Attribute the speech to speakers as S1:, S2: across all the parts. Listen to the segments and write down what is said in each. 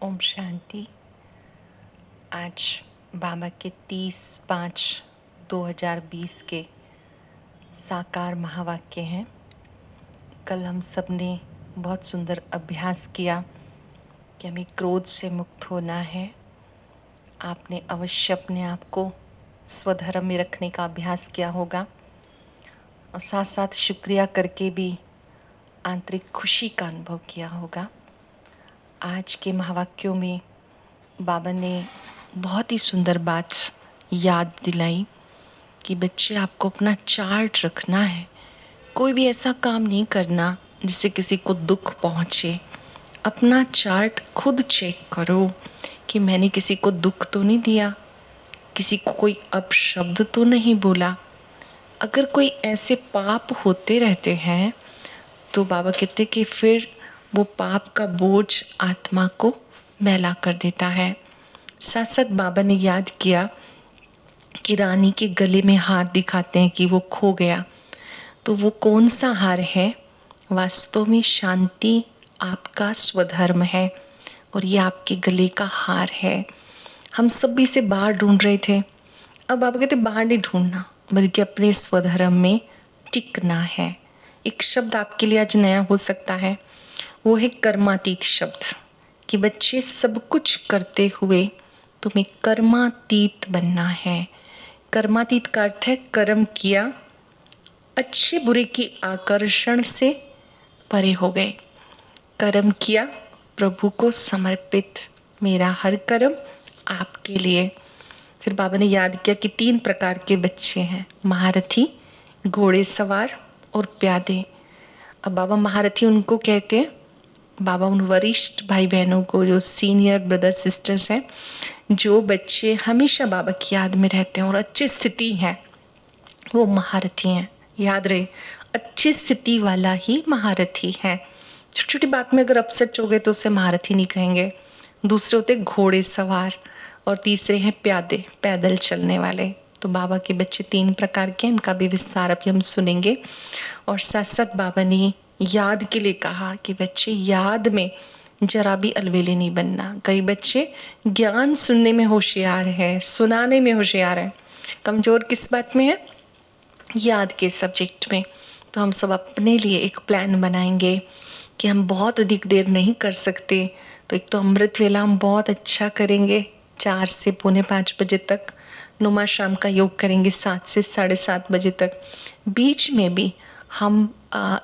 S1: ओम शांति। आज बाबा के 30/5/2020 के साकार महावाक्य हैं। कल हम सब ने बहुत सुंदर अभ्यास किया कि हमें क्रोध से मुक्त होना है। आपने अवश्य अपने आप को स्वधर्म में रखने का अभ्यास किया होगा और साथ साथ शुक्रिया करके भी आंतरिक खुशी का अनुभव किया होगा। आज के महावाक्यों में बाबा ने बहुत ही सुंदर बात याद दिलाई कि बच्चे, आपको अपना चार्ट रखना है। कोई भी ऐसा काम नहीं करना जिससे किसी को दुख पहुंचे। अपना चार्ट खुद चेक करो कि मैंने किसी को दुख तो नहीं दिया, किसी को कोई अपशब्द तो नहीं बोला। अगर कोई ऐसे पाप होते रहते हैं तो बाबा कहते कि फिर वो पाप का बोझ आत्मा को मैला कर देता है। साथ साथ बाबा ने याद किया कि रानी के गले में हार दिखाते हैं कि वो खो गया, तो वो कौन सा हार है? वास्तव में शांति आपका स्वधर्म है और ये आपके गले का हार है। हम सब भी इसे बाहर ढूंढ रहे थे। अब बाबा कहते बाहर नहीं ढूंढना, बल्कि अपने स्वधर्म में टिकना है। एक शब्द आपके लिए आज नया हो सकता है, वो है कर्मातीत शब्द। कि बच्चे, सब कुछ करते हुए तुम्हें कर्मातीत बनना है। कर्मातीत का अर्थ है कर्म किया, अच्छे बुरे की आकर्षण से परे हो गए। कर्म किया, प्रभु को समर्पित, मेरा हर कर्म आपके लिए। फिर बाबा ने याद किया कि 3 प्रकार के बच्चे हैं, महारथी, घोड़े सवार और प्यादे। अब बाबा महारथी उनको कहते हैं, बाबा उन वरिष्ठ भाई बहनों को, जो सीनियर ब्रदर सिस्टर्स हैं, जो बच्चे हमेशा बाबा की याद में रहते हैं और अच्छी स्थिति है, वो महारथी हैं। याद रहे, अच्छी स्थिति वाला ही महारथी है। छोटी छोटी बात में अगर अपसेट हो गए तो उसे महारथी नहीं कहेंगे। दूसरे होते घोड़े सवार और तीसरे हैं प्यादे, पैदल चलने वाले। तो बाबा के बच्चे 3 प्रकार के हैं, इनका भी विस्तार अभी हम सुनेंगे। और साथ साथ बाबा ने याद के लिए कहा कि बच्चे, याद में जरा भी अलवेले नहीं बनना। कई बच्चे ज्ञान सुनने में होशियार है, सुनाने में होशियार है, कमजोर किस बात में है? याद के सब्जेक्ट में। तो हम सब अपने लिए एक प्लान बनाएंगे कि हम बहुत अधिक देर नहीं कर सकते। तो एक तो अमृत वेला हम बहुत अच्छा करेंगे, 4 से 4:45 बजे तक। नुमा शाम का योग करेंगे 7 से 7:30 बजे तक। बीच में भी हम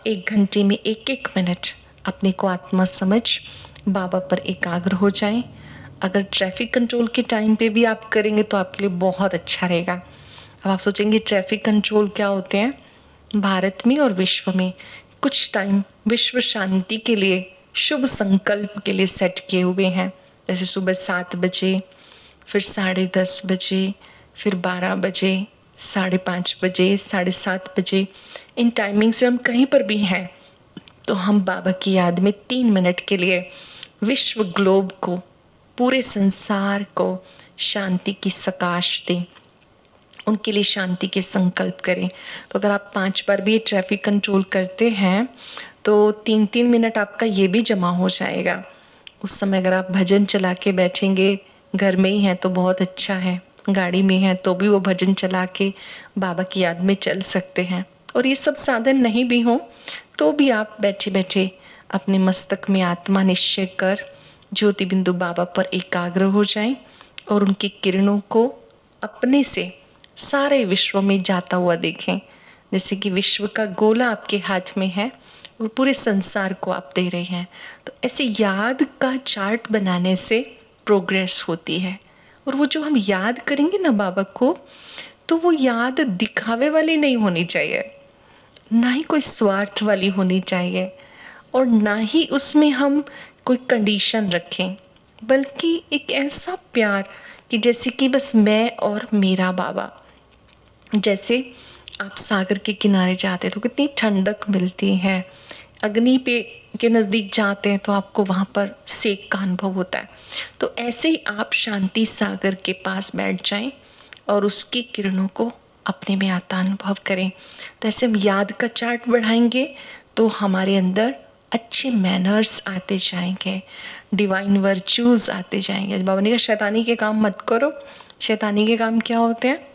S1: 1 घंटे में 1-1 मिनट अपने को आत्मा समझ बाबा पर एकाग्र हो जाएं। अगर ट्रैफिक कंट्रोल के टाइम पे भी आप करेंगे तो आपके लिए बहुत अच्छा रहेगा। अब आप सोचेंगे ट्रैफिक कंट्रोल क्या होते हैं? भारत में और विश्व में कुछ टाइम विश्व शांति के लिए, शुभ संकल्प के लिए सेट किए हुए हैं। जैसे सुबह 7 बजे, फिर 10:30 बजे, फिर 12 बजे, 5:30 बजे, 7:30 बजे। इन टाइमिंग से हम कहीं पर भी हैं तो हम बाबा की याद में 3 मिनट के लिए विश्व ग्लोब को, पूरे संसार को शांति की सकाश दें, उनके लिए शांति के संकल्प करें। तो अगर आप 5 बार भी ट्रैफिक कंट्रोल करते हैं तो 3-3 मिनट आपका ये भी जमा हो जाएगा। उस समय अगर आप भजन चला के बैठेंगे, घर में ही हैं तो बहुत अच्छा है, गाड़ी में हैं तो भी वो भजन चला के बाबा की याद में चल सकते हैं। और ये सब साधन नहीं भी हो तो भी आप बैठे बैठे अपने मस्तक में आत्मा निश्चय कर ज्योति बिंदु बाबा पर एकाग्र हो जाएं और उनकी किरणों को अपने से सारे विश्व में जाता हुआ देखें। जैसे कि विश्व का गोला आपके हाथ में है और पूरे संसार को आप दे रहे हैं। तो ऐसे याद का चार्ट बनाने से प्रोग्रेस होती है। और वो जो हम याद करेंगे ना बाबा को, तो वो याद दिखावे वाली नहीं होनी चाहिए, ना ही कोई स्वार्थ वाली होनी चाहिए, और ना ही उसमें हम कोई कंडीशन रखें, बल्कि एक ऐसा प्यार कि जैसे कि बस मैं और मेरा बाबा। जैसे आप सागर के किनारे जाते हैं तो कितनी ठंडक मिलती है, अग्नि पे के नज़दीक जाते हैं तो आपको वहाँ पर सेक का अनुभव होता है। तो ऐसे ही आप शांति सागर के पास बैठ जाएं और उसकी किरणों को अपने में आता अनुभव करें। तो ऐसे हम याद का चार्ट बढ़ाएंगे तो हमारे अंदर अच्छे मैनर्स आते जाएंगे, डिवाइन वर्च्यूज आते जाएंगे। बाबा ने कहा शैतानी के काम मत करो। शैतानी के काम क्या होते हैं?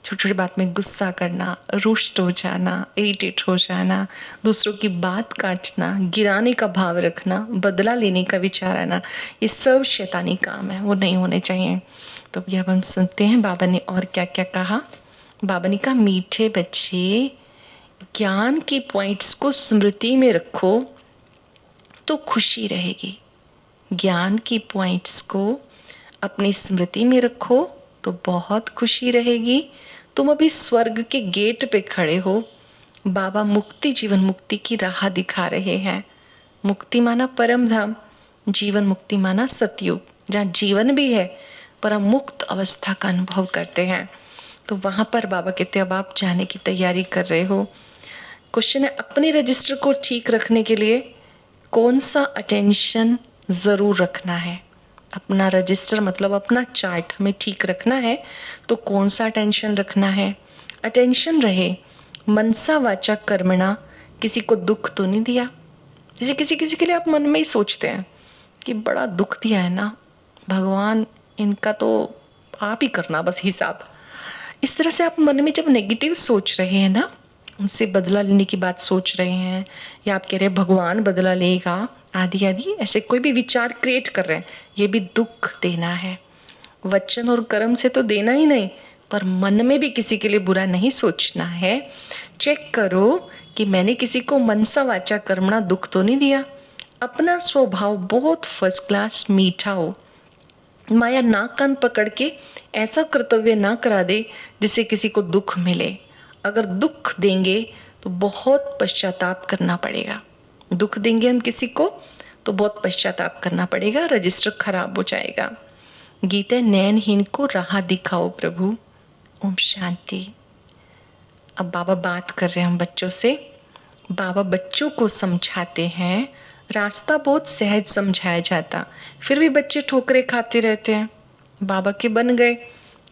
S1: छोटी छोटी बात में गुस्सा करना, रुष्ट हो जाना, इरिटेट हो जाना, दूसरों की बात काटना, गिराने का भाव रखना, बदला लेने का विचार आना, ये सब शैतानी काम है, वो नहीं होने चाहिए। तो अभी अब हम सुनते हैं बाबा ने और क्या क्या कहा। बाबा ने कहा मीठे बच्चे, ज्ञान के पॉइंट्स को स्मृति में रखो तो खुशी रहेगी। ज्ञान की पॉइंट्स को अपनी स्मृति में रखो तो बहुत खुशी रहेगी। तुम अभी स्वर्ग के गेट पे खड़े हो। बाबा मुक्ति, जीवन मुक्ति की राह दिखा रहे हैं। मुक्ति माना परम धाम, जीवन मुक्ति माना सतयुग, जहाँ जीवन भी है पर हम मुक्त अवस्था का अनुभव करते हैं। तो वहां पर बाबा कहते अब आप जाने की तैयारी कर रहे हो। क्वेश्चन है अपने रजिस्टर को ठीक रखने के लिए कौन सा अटेंशन ज़रूर रखना है। अपना रजिस्टर मतलब अपना चार्ट हमें ठीक रखना है, तो कौन सा अटेंशन रखना है? अटेंशन रहे मनसा वाचा कर्मणा, किसी को दुख तो नहीं दिया। जैसे किसी किसी के लिए आप मन में ही सोचते हैं कि बड़ा दुख दिया है ना भगवान, इनका तो आप ही करना बस हिसाब। इस तरह से आप मन में जब नेगेटिव सोच रहे हैं ना, उनसे बदला लेने की बात सोच रहे हैं, या आप कह रहे हैं भगवान बदला लेगा, आदि आदि ऐसे कोई भी विचार क्रिएट कर रहे हैं, ये भी दुख देना है। वचन और कर्म से तो देना ही नहीं, पर मन में भी किसी के लिए बुरा नहीं सोचना है। चेक करो कि मैंने किसी को मनसा वाचा कर्मणा दुख तो नहीं दिया। अपना स्वभाव बहुत फर्स्ट क्लास मीठा हो। माया नाक कान पकड़ के ऐसा कर्तव्य ना करा दे जिससे किसी को दुख मिले। अगर दुख देंगे तो बहुत पश्चाताप करना पड़ेगा। दुख देंगे हम किसी को तो बहुत पश्चाताप करना पड़ेगा, रजिस्टर खराब हो जाएगा। गीता नैनहीन को राह दिखाओ प्रभु। ओम शांति। अब बाबा बात कर रहे हैं हम बच्चों से। बाबा बच्चों को समझाते हैं, रास्ता बहुत सहज समझाया जाता, फिर भी बच्चे ठोकरे खाते रहते हैं। बाबा के बन गए,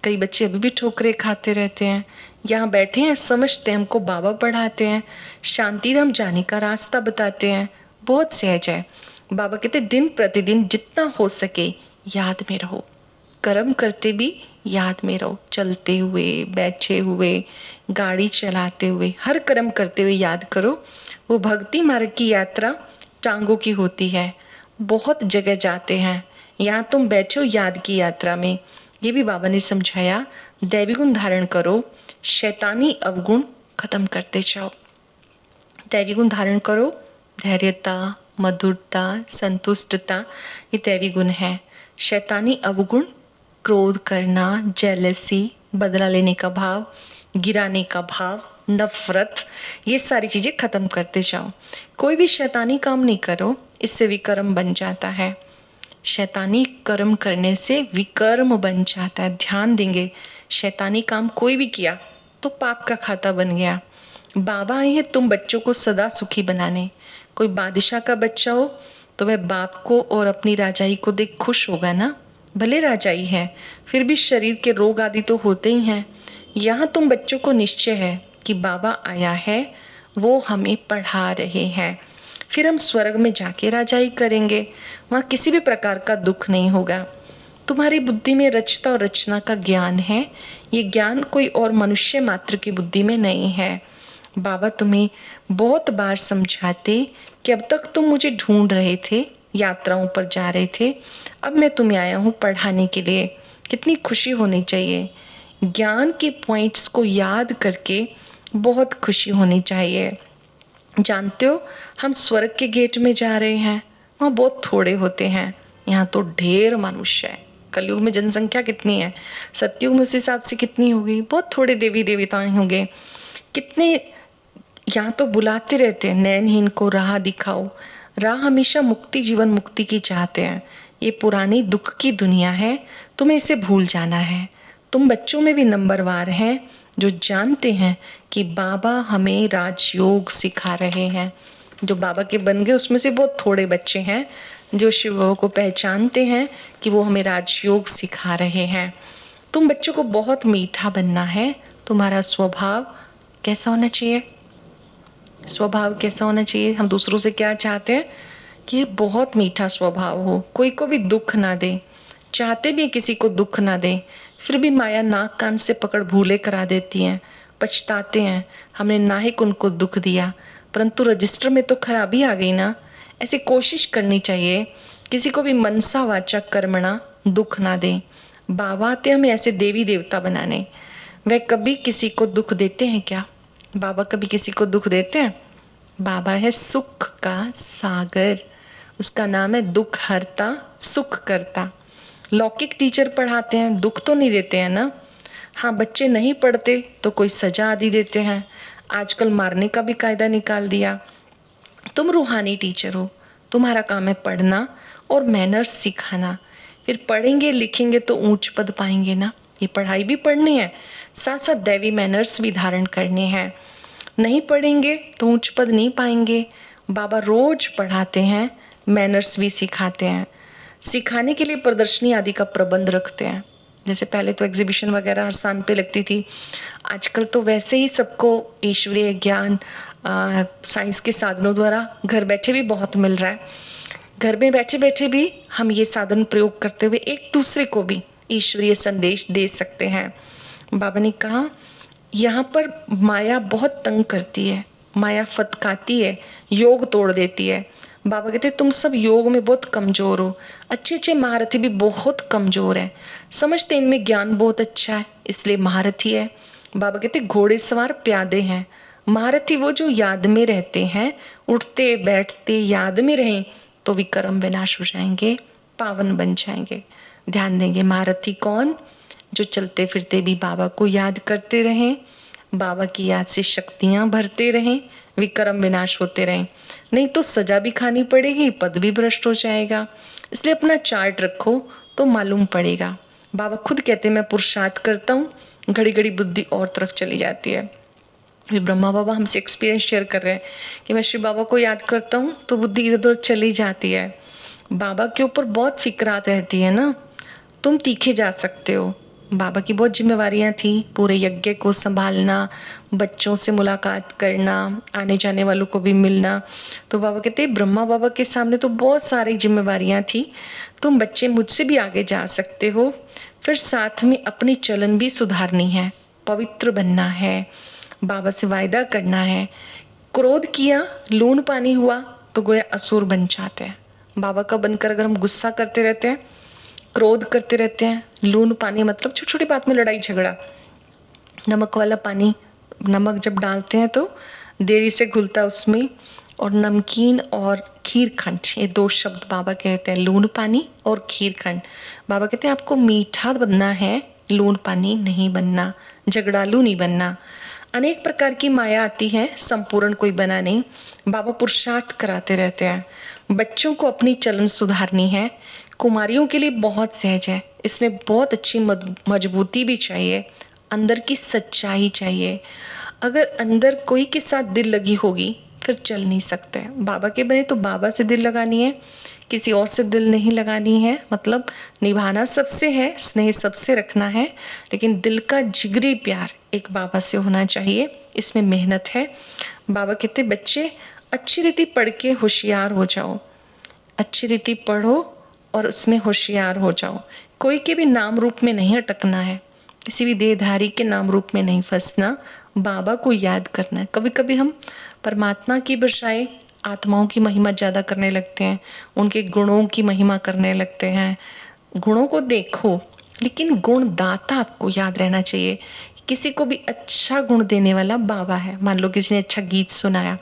S1: कई बच्चे अभी भी ठोकरे खाते रहते हैं। यहाँ बैठे हैं, समझते हैं हमको बाबा पढ़ाते हैं, शांति धाम जाने का रास्ता बताते हैं, बहुत सहज है। बाबा कहते दिन प्रतिदिन जितना हो सके याद में रहो, कर्म करते भी याद में रहो, चलते हुए, बैठे हुए, गाड़ी चलाते हुए, हर कर्म करते हुए याद करो। वो भक्ति मार्ग की यात्रा टांगों की होती है, बहुत जगह जाते हैं। यहाँ तुम बैठे हो याद की यात्रा में, ये भी बाबा ने समझाया। दैवी गुण धारण करो, शैतानी अवगुण खत्म करते जाओ। दैवी गुण धारण करो, धैर्यता, मधुरता, संतुष्टता, ये दैवी गुण है। शैतानी अवगुण क्रोध करना, जेलसी, बदला लेने का भाव, गिराने का भाव, नफरत, ये सारी चीज़ें खत्म करते जाओ। कोई भी शैतानी काम नहीं करो, इससे विकर्म बन जाता है। शैतानी कर्म करने से विकर्म बन जाता है। ध्यान देंगे, शैतानी काम कोई भी किया तो पाप का खाता बन गया। बाबा आए हैं तुम बच्चों को सदा सुखी बनाने। कोई बादशाह का बच्चा हो तो वह बाप को और अपनी राजाई को देख खुश होगा ना। भले राजाई है, फिर भी शरीर के रोग आदि तो होते ही हैं। यहाँ तुम बच्चों को निश्चय है कि बाबा आया है, वो हमें पढ़ा रहे हैं। फिर हम स्वर्ग में जाके राजाई करेंगे, वहाँ किसी भी प्रकार का दुख नहीं होगा। तुम्हारी बुद्धि में रचता और रचना का ज्ञान है, ये ज्ञान कोई और मनुष्य मात्र की बुद्धि में नहीं है। बाबा तुम्हें बहुत बार समझाते कि अब तक तुम मुझे ढूंढ रहे थे, यात्राओं पर जा रहे थे, अब मैं तुम्हें आया हूँ पढ़ाने के लिए। कितनी खुशी होनी चाहिए। ज्ञान के पॉइंट्स को याद करके बहुत खुशी होनी चाहिए। जानते हो हम स्वर्ग के गेट में जा रहे हैं, वहाँ बहुत थोड़े होते हैं, यहाँ तो ढेर मनुष्य है। कलयुग में जनसंख्या कितनी है, सतयुग में उस हिसाब से कितनी होगी, बहुत थोड़े देवी देवताएं होंगे। कितने यहाँ तो बुलाते रहते हैं, नैनहीन को राह दिखाओ। राह हमेशा मुक्ति, जीवन मुक्ति की चाहते हैं। ये पुरानी दुख की दुनिया है, तुम्हें इसे भूल जाना है। तुम बच्चों में भी नंबरवार हैं जो जानते हैं कि बाबा हमें राजयोग सिखा रहे हैं। जो बाबा के बन गए उसमें से बहुत थोड़े बच्चे हैं जो शिव बाबा को पहचानते हैं कि वो हमें राजयोग सिखा रहे हैं। तुम बच्चों को बहुत मीठा बनना है। तुम्हारा स्वभाव कैसा होना चाहिए? स्वभाव कैसा होना चाहिए? हम दूसरों से क्या चाहते हैं कि ये बहुत मीठा स्वभाव हो, कोई को भी दुख ना दे, चाहते भी किसी को दुख ना दे, फिर भी माया नाक कान से पकड़ भूले करा देती हैं, पछताते हैं हमने नाहिक उनको दुख दिया, परंतु रजिस्टर में तो खराबी आ गई ना। ऐसी कोशिश करनी चाहिए किसी को भी मनसा वाचा कर्मणा दुख ना दें। बाबा आते हमें ऐसे देवी देवता बनाने, वह कभी किसी को दुख देते हैं क्या? बाबा कभी किसी को दुख देते हैं? बाबा है सुख का सागर, उसका नाम है दुख हरता सुख करता। लौकिक टीचर पढ़ाते हैं, दुख तो नहीं देते हैं ना। हाँ, बच्चे नहीं पढ़ते तो कोई सजा आदि देते हैं। आजकल मारने का भी कायदा निकाल दिया। तुम रूहानी टीचर हो, तुम्हारा काम है पढ़ना और मैनर्स सिखाना। फिर पढ़ेंगे लिखेंगे तो ऊंच पद पाएंगे ना। ये पढ़ाई भी पढ़नी है, साथ साथ दैवी मैनर्स भी धारण करने हैं। नहीं पढ़ेंगे तो ऊंच पद नहीं पाएंगे। बाबा रोज पढ़ाते हैं, मैनर्स भी सिखाते हैं। सिखाने के लिए प्रदर्शनी आदि का प्रबंध रखते हैं। जैसे पहले तो एग्जीबिशन वगैरह हर स्थान पे लगती थी, आजकल तो वैसे ही सबको ईश्वरीय ज्ञान साइंस के साधनों द्वारा घर बैठे भी बहुत मिल रहा है। घर में बैठे बैठे भी हम ये साधन प्रयोग करते हुए एक दूसरे को भी ईश्वरीय संदेश दे सकते हैं। बाबा ने कहा यहाँ पर माया बहुत तंग करती है, माया फतकाती है, योग तोड़ देती है। बाबा कहते तुम सब योग में बहुत कमजोर हो, अच्छे अच्छे महारथी भी बहुत कमजोर हैं, समझते इनमें ज्ञान बहुत अच्छा है इसलिए महारथी है। बाबा कहते घोड़े सवार प्यादे हैं, महारथी वो जो याद में रहते हैं, उठते बैठते याद में रहें तो विक्रम विनाश हो जाएंगे, पावन बन जाएंगे। ध्यान देंगे महारथी कौन? जो चलते फिरते भी बाबा को याद करते रहें, बाबा की याद से शक्तियां भरते रहें, विक्रम विनाश होते रहें। नहीं तो सजा भी खानी पड़ेगी, पद भी भ्रष्ट हो जाएगा। इसलिए अपना चार्ट रखो तो मालूम पड़ेगा। बाबा खुद कहते हैं मैं पुरुषार्थ करता हूँ, घड़ी घड़ी बुद्धि और तरफ चली जाती है। अभी ब्रह्मा बाबा हमसे एक्सपीरियंस शेयर कर रहे हैं कि मैं शिव बाबा को याद करता हूँ तो बुद्धि इधर उधर चली जाती है। बाबा के ऊपर बहुत फिक्रात रहती है ना, तुम तीखे जा सकते हो। बाबा की बहुत जिम्मेवारियां थी, पूरे यज्ञ को संभालना, बच्चों से मुलाकात करना, आने जाने वालों को भी मिलना। तो बाबा कहते ब्रह्मा बाबा के सामने तो बहुत सारी जिम्मेवारियां थी, तुम बच्चे मुझसे भी आगे जा सकते हो। फिर साथ में अपनी चलन भी सुधारनी है, पवित्र बनना है, बाबा से वायदा करना है। क्रोध किया, लून पानी हुआ तो गोया असुर बन जाते हैं। बाबा का बनकर अगर हम गुस्सा करते रहते हैं, क्रोध करते रहते हैं, लून पानी मतलब छोटी छोटी बात में लड़ाई झगड़ा, नमक वाला पानी, नमक जब डालते हैं तो देरी से घुलता उसमें, और नमकीन और खीर खंड, ये दो शब्द बाबा कहते हैं, लून पानी और खीर खंड। बाबा कहते हैं आपको मीठा बनना है, लून पानी नहीं बनना, झगड़ालू नहीं बनना। अनेक प्रकार की माया आती है, संपूर्ण कोई बना नहीं। बाबा पुरुषार्थ कराते रहते हैं। बच्चों को अपनी चलन सुधारनी है, कुमारियों के लिए बहुत सहज है, इसमें बहुत अच्छी मजबूती भी चाहिए, अंदर की सच्चाई चाहिए। अगर अंदर कोई के साथ दिल लगी होगी फिर चल नहीं सकते। बाबा के बने तो बाबा से दिल लगानी है, किसी और से दिल नहीं लगानी है। मतलब निभाना सबसे है, स्नेह सबसे रखना है, लेकिन दिल का जिगरी प्यार एक बाबा से होना चाहिए, इसमें मेहनत है। बाबा कहते बच्चे अच्छी रीति पढ़ के होशियार हो जाओ, अच्छी रीति पढ़ो और उसमें होशियार हो जाओ। कोई के भी नाम रूप में नहीं अटकना है, किसी भी देहधारी के नाम रूप में नहीं फंसना, बाबा को याद करना है। कभी कभी हम परमात्मा की बजाय आत्माओं की महिमा ज़्यादा करने लगते हैं, उनके गुणों की महिमा करने लगते हैं। गुणों को देखो, लेकिन गुण दाता आपको याद रहना चाहिए। किसी को भी अच्छा गुण देने वाला बाबा है। मान लो किसी ने अच्छा गीत सुनाया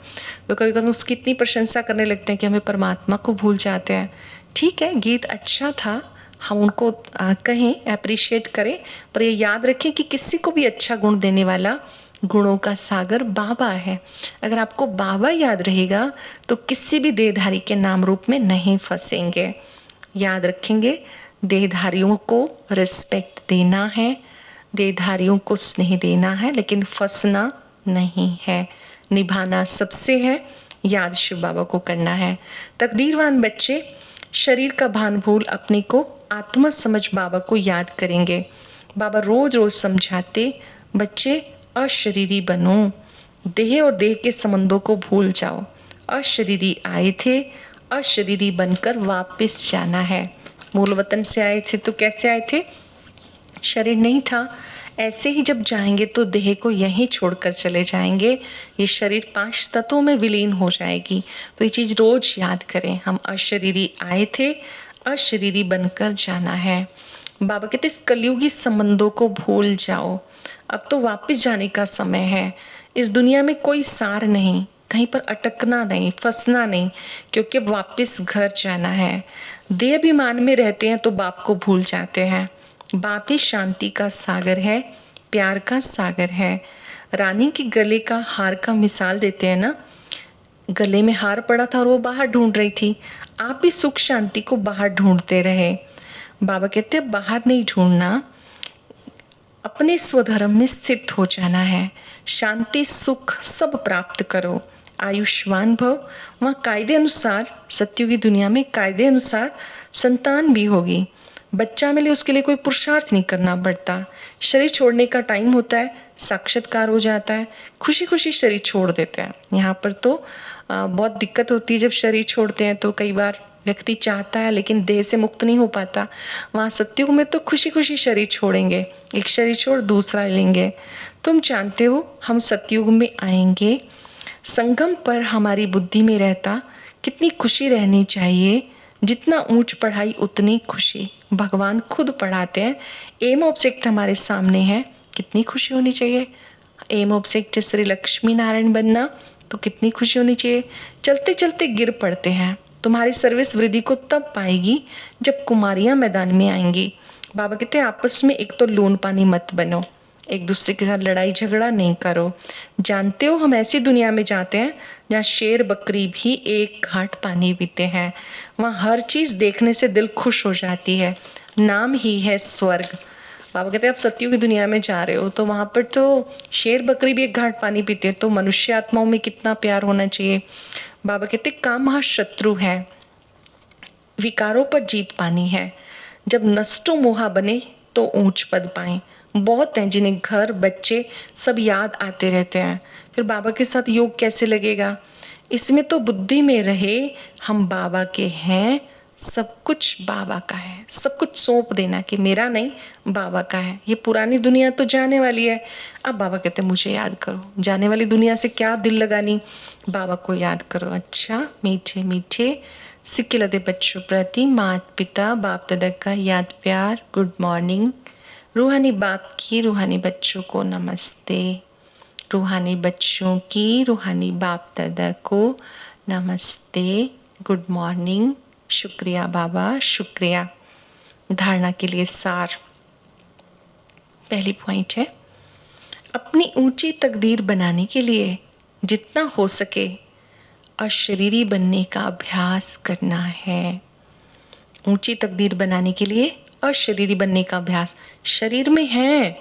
S1: तो कभी कभी उसकी इतनी प्रशंसा करने लगते हैं कि हमें परमात्मा को भूल जाते हैं। ठीक है, गीत अच्छा था, हम उनको कहें, अप्रिशिएट करें, पर ये याद रखें कि किसी को भी अच्छा गुण देने वाला गुणों का सागर बाबा है। अगर आपको बाबा याद रहेगा तो किसी भी देहधारी के नाम रूप में नहीं फंसेंगे। याद रखेंगे, देहधारियों को रिस्पेक्ट देना है, देहधारियों को स्नेह देना है, लेकिन फंसना नहीं है। निभाना सबसे है, याद शिव बाबा को करना है। तकदीरवान बच्चे शरीर का भान भूल अपने को आत्मा समझ बाबा को याद करेंगे। बाबा रोज रोज समझाते बच्चे अशरीरी बनो, देह और देह के संबंधों को भूल जाओ। अशरीरी आए थे, अशरीरी बनकर वापस जाना है। मूल वतन से आए थे तो कैसे आए थे? शरीर नहीं था। ऐसे ही जब जाएंगे तो देह को यहीं छोड़कर चले जाएंगे। ये शरीर 5 तत्वों में विलीन हो जाएगी। तो ये चीज रोज याद करें, हम अशरीरी आए थे, अशरीरी बनकर जाना है। बाबा कहते इस कलयुगी संबंधों को भूल जाओ, अब तो वापस जाने का समय है। इस दुनिया में कोई सार नहीं, कहीं पर अटकना नहीं, फंसना नहीं, क्योंकि अब वापस घर जाना है। देह अभिमान में रहते हैं तो बाप को भूल जाते हैं। बाप ही शांति का सागर है, प्यार का सागर है। रानी के गले का हार का मिसाल देते हैं ना, गले में हार पड़ा था और वो बाहर ढूंढ रही थी। आप भी सुख शांति को बाहर ढूंढते रहे। बाबा कहते हैं बाहर नहीं ढूंढना, अपने स्वधर्म में स्थित हो जाना है। शांति सुख सब प्राप्त करो, आयुष्मान भव। वहाँ कायदे अनुसार, सत्युगी दुनिया में कायदे अनुसार संतान भी होगी। बच्चा मिले उसके लिए कोई पुरुषार्थ नहीं करना पड़ता। शरीर छोड़ने का टाइम होता है, साक्षात्कार हो जाता है, खुशी खुशी शरीर छोड़ देते हैं। यहाँ पर तो बहुत दिक्कत होती है जब शरीर छोड़ते हैं, तो कई बार व्यक्ति चाहता है लेकिन देह से मुक्त नहीं हो पाता। वहाँ सत्युग में तो खुशी खुशी शरीर छोड़ेंगे, एक शरीर छोड़ दूसरा लेंगे। तुम जानते हो हम सत्युग में आएंगे, संगम पर हमारी बुद्धि में रहता कितनी खुशी रहनी चाहिए। जितना ऊंच पढ़ाई उतनी खुशी, भगवान खुद पढ़ाते हैं। एम ऑब्जेक्ट हमारे सामने है, कितनी खुशी होनी चाहिए। एम ऑब्जेक्ट श्री लक्ष्मी नारायण बनना, तो कितनी खुशी होनी चाहिए। चलते चलते गिर पड़ते हैं, तुम्हारी सर्विस वृद्धि को तब पाएगी जब कुमारियां मैदान में आएंगी। बाबा कहते हैं आपस में एक तो लून पानी मत बनो, एक दूसरे के साथ लड़ाई झगड़ा नहीं करो। जानते हो हम ऐसी दुनिया में जाते हैं जहाँ शेर बकरी भी एक घाट पानी पीते हैं। वहाँ हर चीज देखने से दिल खुश हो जाती है, नाम ही है स्वर्ग। बाबा कहते हैं आप सत्युग की दुनिया में जा रहे हो तो वहां पर तो शेर बकरी भी एक घाट पानी पीते हैं, तो मनुष्य आत्माओं में कितना प्यार होना चाहिए। बाबा कहते काम महाशत्रु है, विकारों पर जीत पानी है। जब नष्टो मोहा बने तो ऊंच पद पाए। बहुत हैं जिन्हें घर बच्चे सब याद आते रहते हैं, फिर बाबा के साथ योग कैसे लगेगा। इसमें तो बुद्धि में रहे हम बाबा के हैं, सब कुछ बाबा का है, सब कुछ सौंप देना कि मेरा नहीं बाबा का है। ये पुरानी दुनिया तो जाने वाली है। अब बाबा कहते मुझे याद करो, जाने वाली दुनिया से क्या दिल लगानी, बाबा को याद करो। अच्छा मीठे मीठे सिक्के लदे बच्चों प्रति माता पिता बाप दादा का याद प्यार, गुड मॉर्निंग। रूहानी बाप की रूहानी बच्चों को नमस्ते, रूहानी बच्चों की रूहानी बाप दादा को नमस्ते, गुड मॉर्निंग। शुक्रिया बाबा, शुक्रिया। धारणा के लिए सार, पहली पॉइंट है अपनी ऊंची तकदीर बनाने के लिए जितना हो सके अशरीरी बनने का अभ्यास करना है। ऊंची तकदीर बनाने के लिए अशरीरी बनने का अभ्यास। शरीर में है,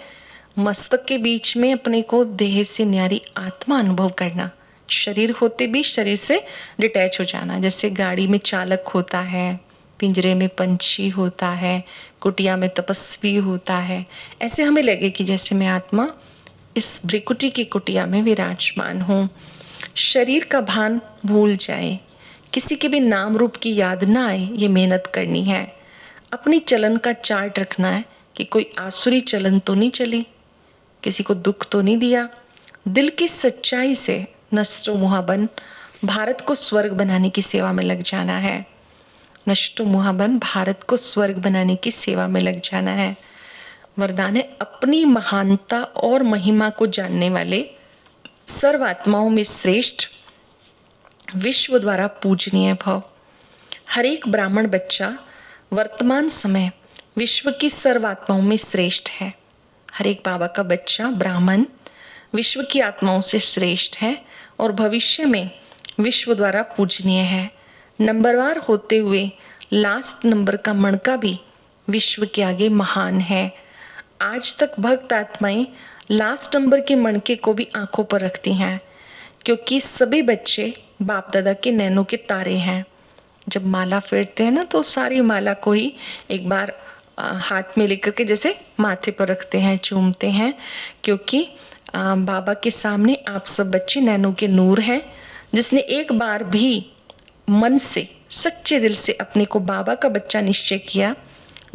S1: मस्तक के बीच में अपने को देह से न्यारी आत्मा अनुभव करना, शरीर होते भी शरीर से डिटैच हो जाना। जैसे गाड़ी में चालक होता है, पिंजरे में पंछी होता है, कुटिया में तपस्वी होता है, ऐसे हमें लगे कि जैसे मैं आत्मा इस भ्रिकुटी की कुटिया में विराजमान हूँ। शरीर का भान भूल जाए, किसी के भी नाम रूप की याद ना आए, ये मेहनत करनी है। अपनी चलन का चार्ट रखना है कि कोई आसुरी चलन तो नहीं चली, किसी को दुख तो नहीं दिया। दिल की सच्चाई से नष्टो मोहाबन भारत को स्वर्ग बनाने की सेवा में लग जाना है। नष्टो मोहाबन भारत को स्वर्ग बनाने की सेवा में लग जाना है। वरदान है अपनी महानता और महिमा को जानने वाले, सर्वात्माओं में श्रेष्ठ, विश्व द्वारा पूजनीय भव। हर एक ब्राह्मण बच्चा वर्तमान समय विश्व की सर्वात्माओं में श्रेष्ठ है। हर एक बाबा का बच्चा ब्राह्मण विश्व की आत्माओं से श्रेष्ठ है और भविष्य में विश्व द्वारा पूजनीय है। नंबरवार होते हुए लास्ट नंबर का मणका भी विश्व के आगे महान है। आज तक भक्त आत्माएं लास्ट नंबर के मणके को भी आंखों पर रखती हैं, क्योंकि सभी बच्चे बाप दादा के नैनों के तारे हैं। जब माला फेरते हैं ना तो सारी माला को ही एक बार हाथ में लेकर के जैसे माथे पर रखते हैं, चूमते हैं, क्योंकि बाबा के सामने आप सब बच्चे नैनो के नूर हैं। जिसने एक बार भी मन से सच्चे दिल से अपने को बाबा का बच्चा निश्चय किया,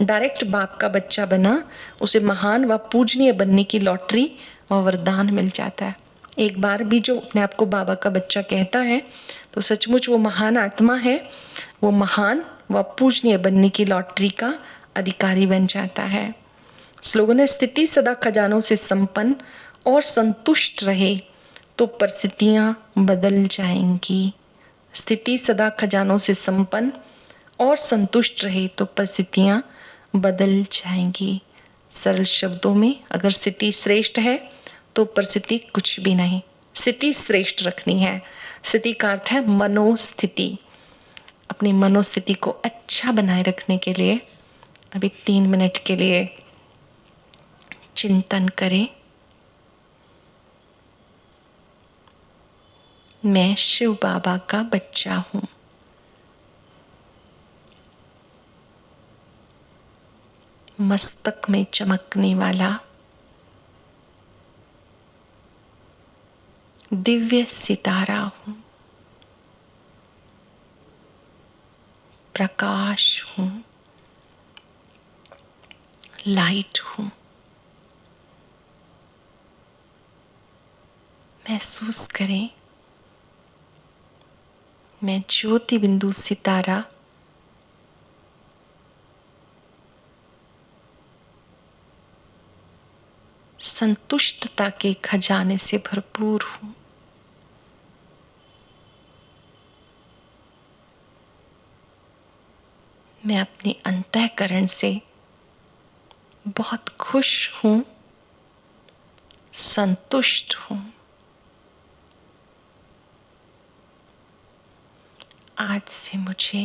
S1: डायरेक्ट बाप का बच्चा बना, उसे महान व पूजनीय बनने की लॉटरी व वरदान मिल जाता है। एक बार भी जो अपने आप को बाबा का बच्चा कहता है तो सचमुच वो महान आत्मा है, वो महान व पूजनीय बनने की लॉटरी का अधिकारी बन जाता है। स्लोगन है, स्थिति सदा खजानों से संपन्न और संतुष्ट रहे तो परिस्थितियां बदल जाएंगी। स्थिति सदा खजानों से संपन्न और संतुष्ट रहे तो परिस्थितियां बदल जाएंगी। सरल शब्दों में, अगर स्थिति श्रेष्ठ है तो परिस्थिति कुछ भी नहीं। स्थिति श्रेष्ठ रखनी है। स्थिति का अर्थ है मनोस्थिति। अपनी मनोस्थिति को अच्छा बनाए रखने के लिए अभी 3 मिनट के लिए चिंतन करें। मैं शिव बाबा का बच्चा हूँ। मस्तक में चमकने वाला दिव्य सितारा हूँ, प्रकाश हूँ, लाइट हूँ। महसूस करें, मैं ज्योति बिंदु सितारा संतुष्टता के खजाने से भरपूर हूँ। मैं अपने अंतःकरण से बहुत खुश हूँ, संतुष्ट हूँ। आज से मुझे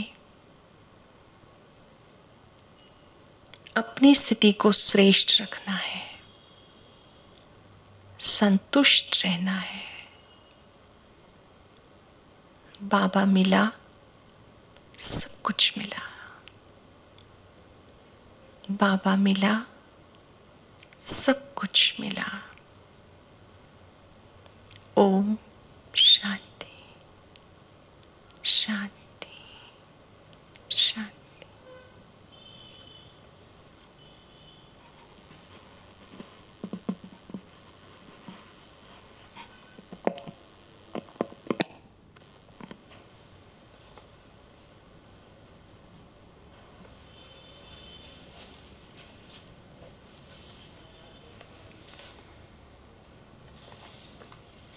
S1: अपनी स्थिति को श्रेष्ठ रखना है, संतुष्ट रहना है। बाबा मिला, सब कुछ मिला। बाबा मिला, सब कुछ मिला। ओम शांति शांति।